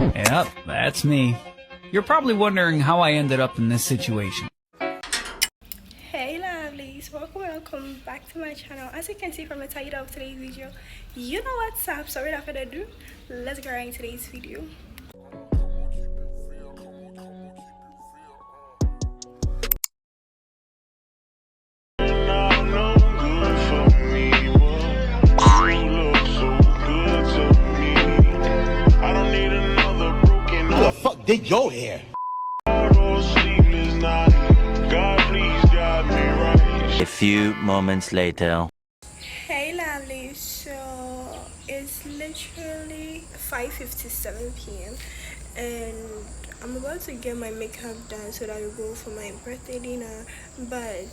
Yep, that's me. You're probably wondering how I ended up in this situation. Hey lovelies, welcome back to my channel. As you can see from the title of today's video, you know what's up. So without further ado, let's get right into today's video. Fuck did your hair? A few moments later. Hey lovely, so it's literally 5:57 p.m. and I'm about to get my makeup done so that I will go for my birthday dinner, but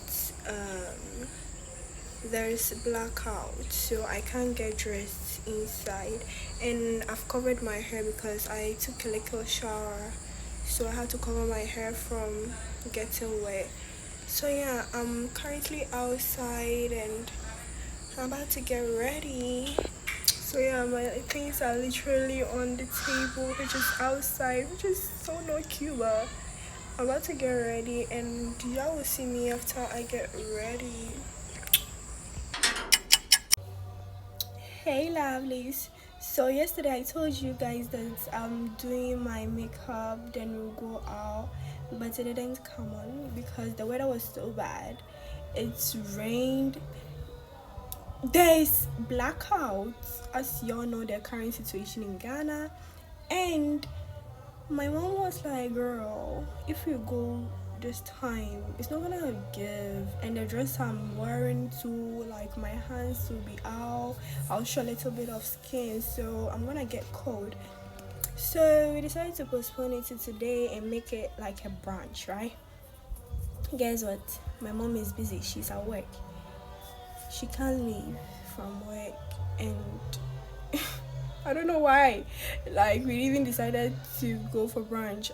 there's blackout, so I can't get dressed inside, and I've covered my hair because I took a little shower, so I had to cover my hair from getting wet. So yeah, I'm currently outside and I'm about to get ready. So yeah, my things are literally on the table, which is outside, which is so not cute, but I'm about to get ready and y'all will see me after I get ready. Hey lovelies, so yesterday I told you guys that I'm doing my makeup, then we'll go out, but it didn't come on because the weather was so bad. It's rained, there's blackouts, as y'all know the current situation in Ghana, and my mom was like, girl, if you go this time it's not gonna give, and the dress I'm wearing too, like my hands will be out, I'll show a little bit of skin, so I'm gonna get cold. So we decided to postpone it to today and make it like a brunch, right? Guess what, my mom is busy, she's at work, she can't leave from work, and I don't know why. Like we even decided to go for brunch.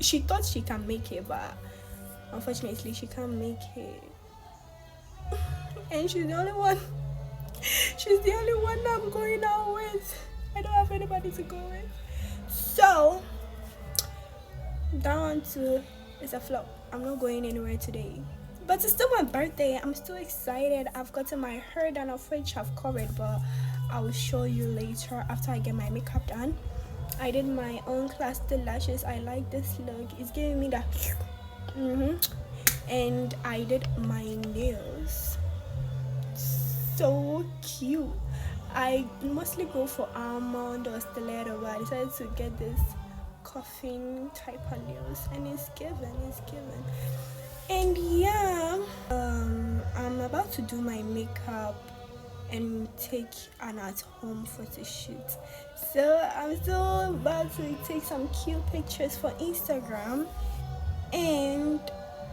She thought she can make it, but unfortunately she can't make it. And she's the only one. She's the only one that I'm going out with. I don't have anybody to go with. So that one too is a flop. I'm not going anywhere today. But it's still my birthday. I'm still excited. I've gotten my hair done, of which I've covered, but I will show you later after I get my makeup done. I did my own cluster lashes. I like this look. It's giving me that. And I did my nails. So cute. I mostly go for almond or stiletto, but I decided to get this coffin type of nails, and it's given. And yeah, I'm about to do my makeup and take an at-home photo shoot. So I'm still about to take some cute pictures for Instagram, and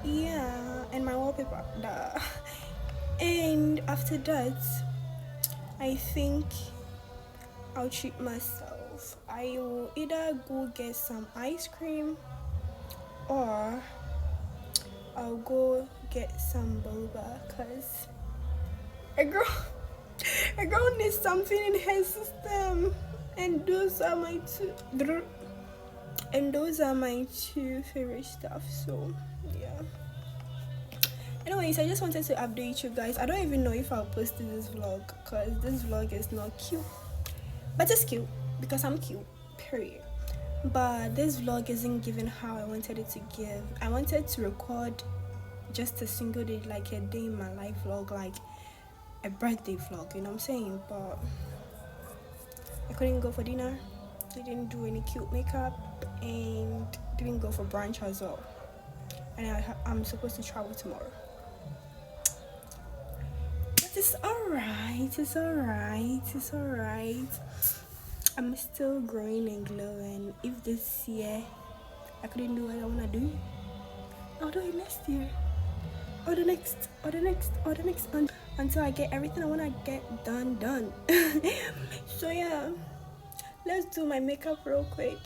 yeah, and my wallpaper. Duh. And after that, I think I'll treat myself. I will either go get some ice cream or I'll go get some boba, cause a girl needs something in her system, and those are my two favorite stuff. So yeah. Anyways, I just wanted to update you guys. I don't even know if I'll post this vlog because this vlog is not cute, but it's cute because I'm cute, period. But this vlog isn't given how I wanted it to give. I wanted to record just a single day, like a day in my life vlog, like a birthday vlog, you know what I'm saying? But I couldn't go for dinner, didn't do any cute makeup, and didn't go for brunch as well. And I'm supposed to travel tomorrow. But it's alright. I'm still growing and glowing. If this year I couldn't do what I wanna do, I'll do it next year, or the next, until I get everything I wanna get done. So yeah, let's do my makeup real quick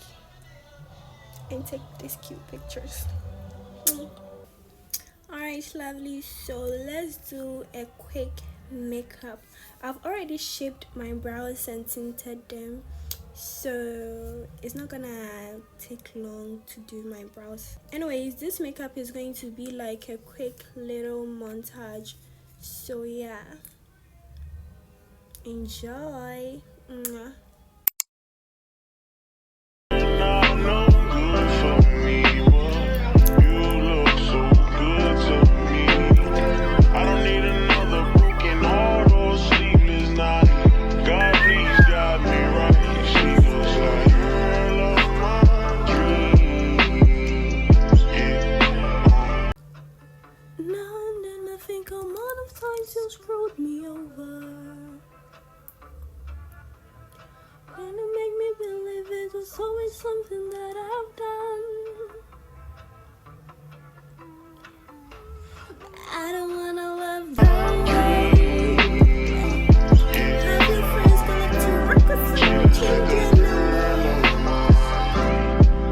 and take these cute pictures. Alright lovely, so let's do a quick makeup. I've already shaped my brows and tinted them, so it's not gonna take long to do my brows. Anyways, this makeup is going to be like a quick little montage, so yeah, enjoy. Mwah. You screwed me over, and it make me believe it was always something that I've done. I don't wanna love that way. Have your friends collect your records and change your number.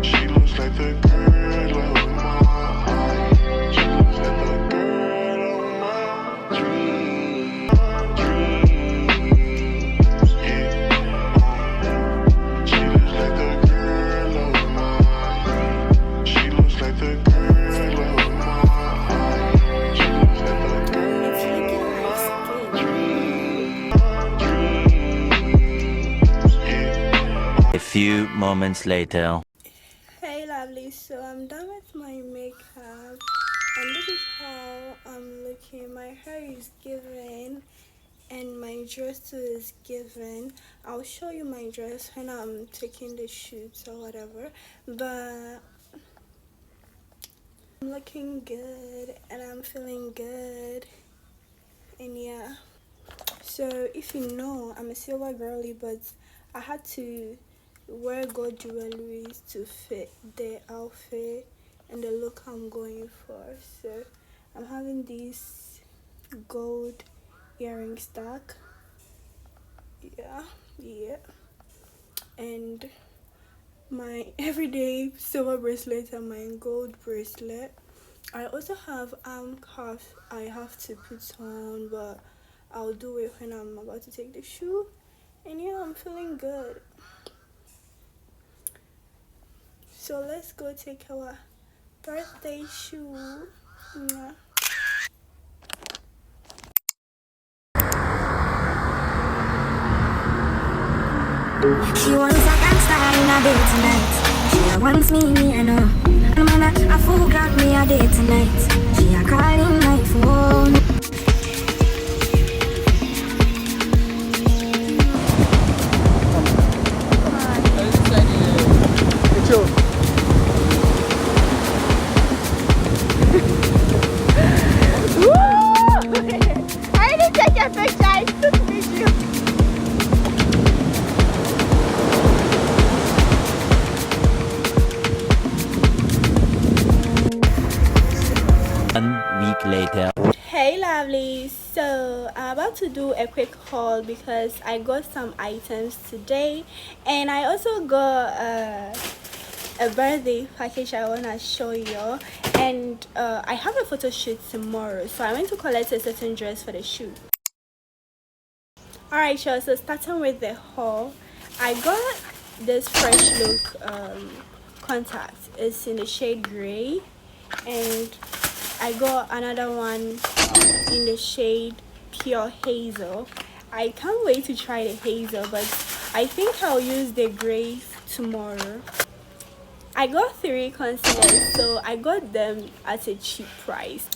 She looks like the girl of my heart. She looks like the girl of my dreams. She looks like the girl of my heart. She looks like the girl of my heart. She looks like the girl of my A few moments later. Hey lovely, so I'm done with my makeup and this is how I'm looking. My hair is given and my dress too is given. I'll show you my dress when I'm taking the shoots or whatever, but I'm looking good and I'm feeling good, and yeah. So if you know, I'm a silver girly, but I had to wear gold jewelry to fit the outfit and the look I'm going for. So I'm having these gold earring stack, yeah, and my everyday silver bracelet and my gold bracelet. I also have arm cuffs I have to put on, but I'll do it when I'm about to take the shoe. And yeah, I'm feeling good. So let's go take our birthday shoe. Mwah. She wants a gangster in a day tonight. She wants me, I know. And man, a fool got me a day tonight. She a calling my phone. I didn't take a picture, I took video. One week later. Hey lovely, so I'm about to do a quick haul because I got some items today and I also got a birthday package I want to show you, and I have a photo shoot tomorrow, so I went to collect a certain dress for the shoot. Alright, sure. So starting with the haul, I got this Fresh Look contact. It's in the shade gray, and I got another one in the shade Pure Hazel. I can't wait to try the hazel, but I think I'll use the gray tomorrow. I got 3 concealers, so I got them at a cheap price.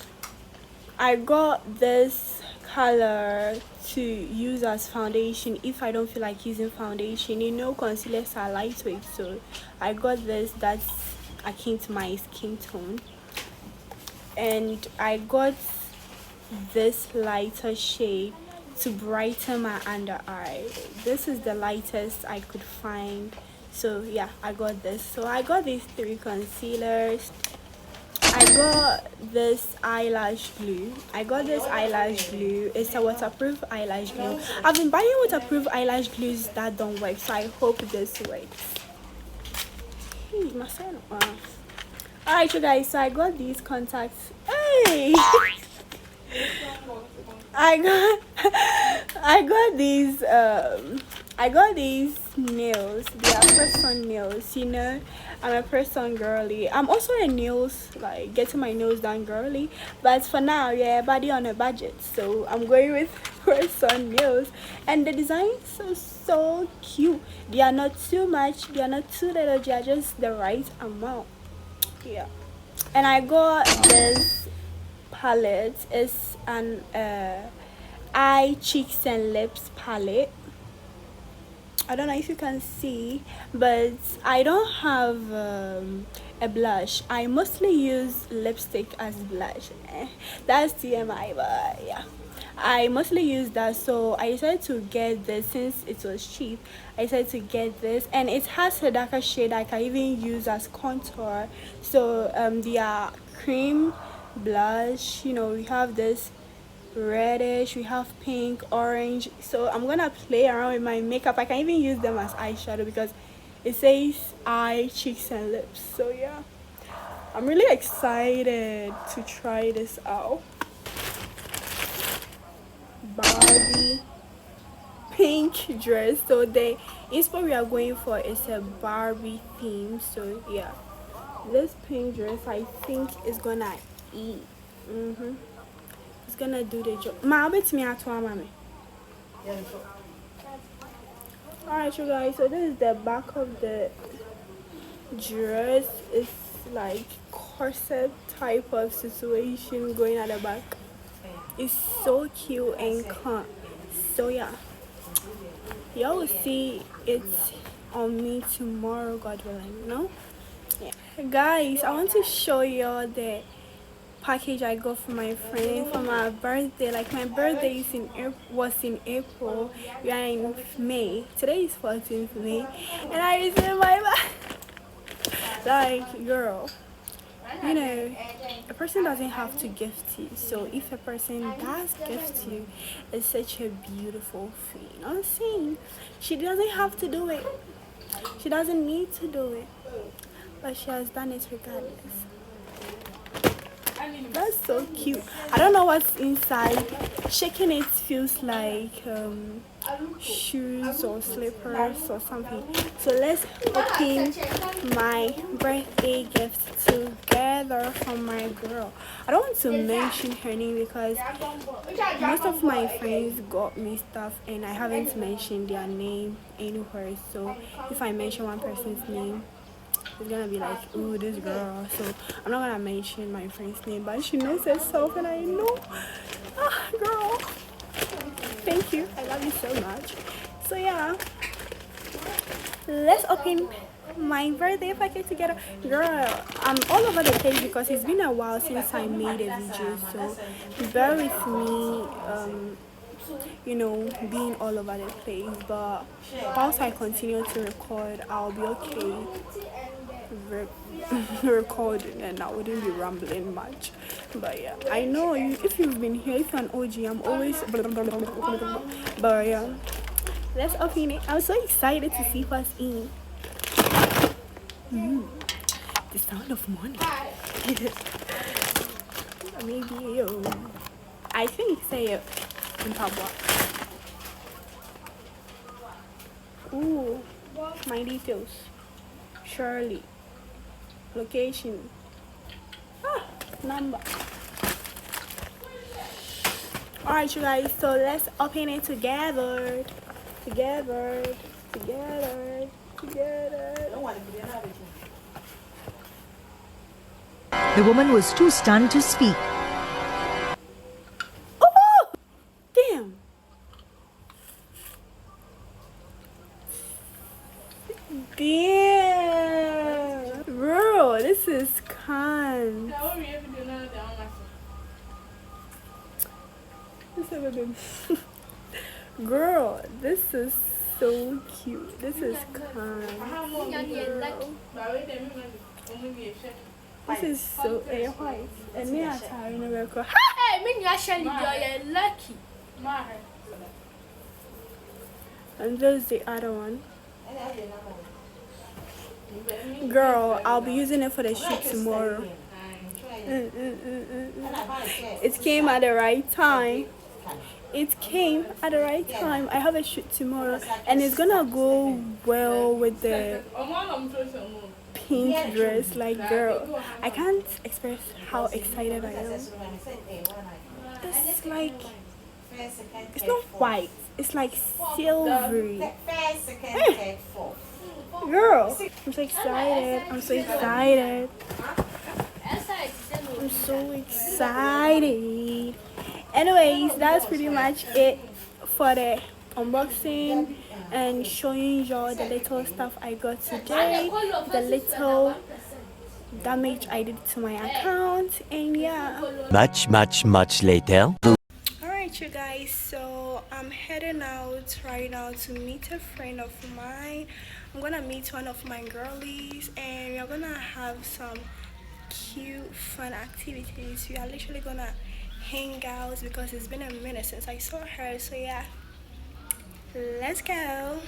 I got this color to use as foundation if I don't feel like using foundation. You know, concealers are lightweight, so I got this that's akin to my skin tone. And I got this lighter shade to brighten my under eye. This is the lightest I could find, so yeah, I got this. So I got these 3 concealers. I got this eyelash glue. It's a waterproof eyelash glue. I've been buying waterproof eyelash glues that don't work, so I hope this works. Hey, my son. Alright, you guys, so I got these contacts. Hey! I got these I got these nails. They are press-on nails. You know, I'm a press-on girly. I'm also a nails, like getting my nails done girly. But for now, yeah, body on a budget. So I'm going with press-on nails. And the designs are so cute. They are not too much. They are not too little. They are just the right amount. Yeah. And I got this palette. It's an eye, cheeks, and lips palette. I don't know if you can see, but I don't have a blush. I mostly use lipstick as blush. That's TMI, but yeah, I mostly use that. So I decided to get this since it was cheap. I decided to get this, and it has a darker shade I can even use as contour. So they are cream blush. You know, we have this reddish, we have pink, orange. So I'm gonna play around with my makeup. I can even use them as eyeshadow because it says eye, cheeks, and lips. So yeah, I'm really excited to try this out. Barbie pink dress. So the inspo we are going for is a Barbie theme. So yeah, this pink dress I think is gonna eat. It's gonna do the job. Ma, bet me at one, mommy. Alright, you guys. So this is the back of the dress. It's like corset type of situation going at the back. It's so cute and calm. So yeah, y'all will see it on me tomorrow, God willing. No, yeah, guys. I want to show y'all the package I got for my friend for my birthday. Like my birthday is was in April. We are in May. Today is 14th May, and I received my like, girl, you know, a person doesn't have to gift you. So if a person does gift you, it's such a beautiful thing. You know what I'm saying? She doesn't have to do it. She doesn't need to do it, but she has done it regardless. That's so cute. I don't know what's inside. Shaking it feels like shoes or slippers or something. So let's open my birthday gift together from my girl. I don't want to mention her name because most of my friends got me stuff and I haven't mentioned their name anywhere. So if I mention one person's name, it's gonna be like, ooh, this girl. So I'm not gonna mention my friend's name, but she knows herself and I know. Ah, girl, thank you, I love you so much. So yeah, let's open my birthday packet together. Girl, I'm all over the place because it's been a while since I made a video, so bear with me, you know, being all over the place. But whilst I continue to record, I'll be okay recording and I wouldn't be rambling much. But yeah, I know you, if you've been here, if you're an OG, I'm always but yeah, let's open it. I'm so excited to see what's in. The sound of money. Maybe I think say it in Pabwa. Ooh, my details. Shirley. Location. Number. Alright, you guys, so let's open it together. Together. The woman was too stunned to speak. Oh! Damn. Damn. Bro, this is con. Girl, this is so cute. This is con. This is so white. And me are tired of record. Hey, me actually you're lucky. And there's the other one. Girl, I'll be using it for the shoot tomorrow. It came at the right time. it came at the right time. I have a shoot tomorrow, and it's gonna go well with the pink dress. Like, girl, I can't express how excited I am. It's like, it's not white, it's like silvery. Girl, I'm so excited. I'm so excited. I'm so excited. Anyways, that's pretty much it for the unboxing and showing y'all the little stuff I got today, the little damage I did to my account, and yeah. Much later. Alright, you guys, so I'm heading out right now to meet a friend of mine. I'm gonna meet one of my girlies, and we're gonna have some cute fun activities. We are literally gonna hang out because it's been a minute since I saw her. So yeah, let's go.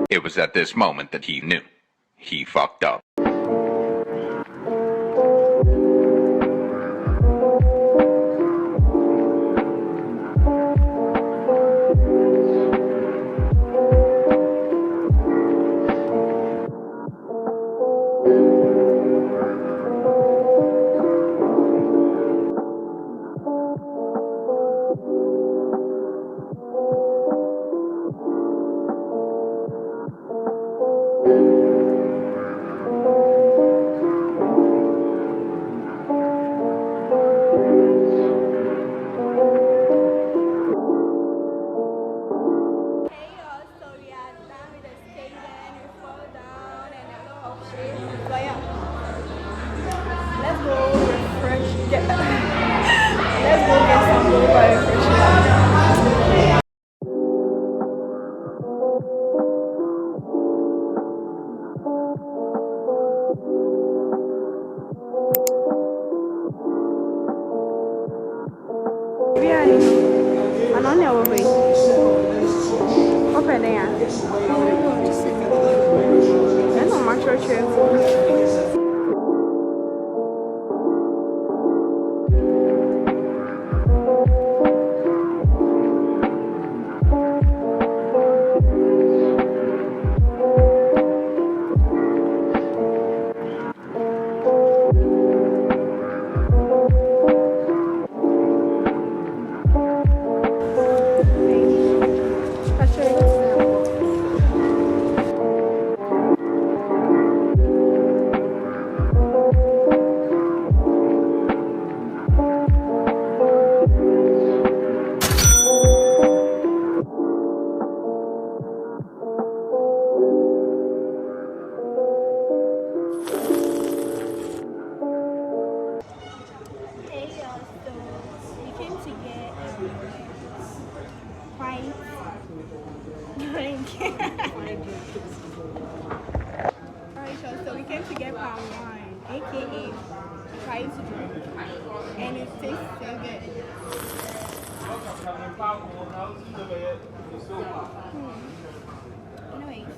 It was at this moment that he knew. He fucked up. aka fried drink, and it tastes so good. Anyways,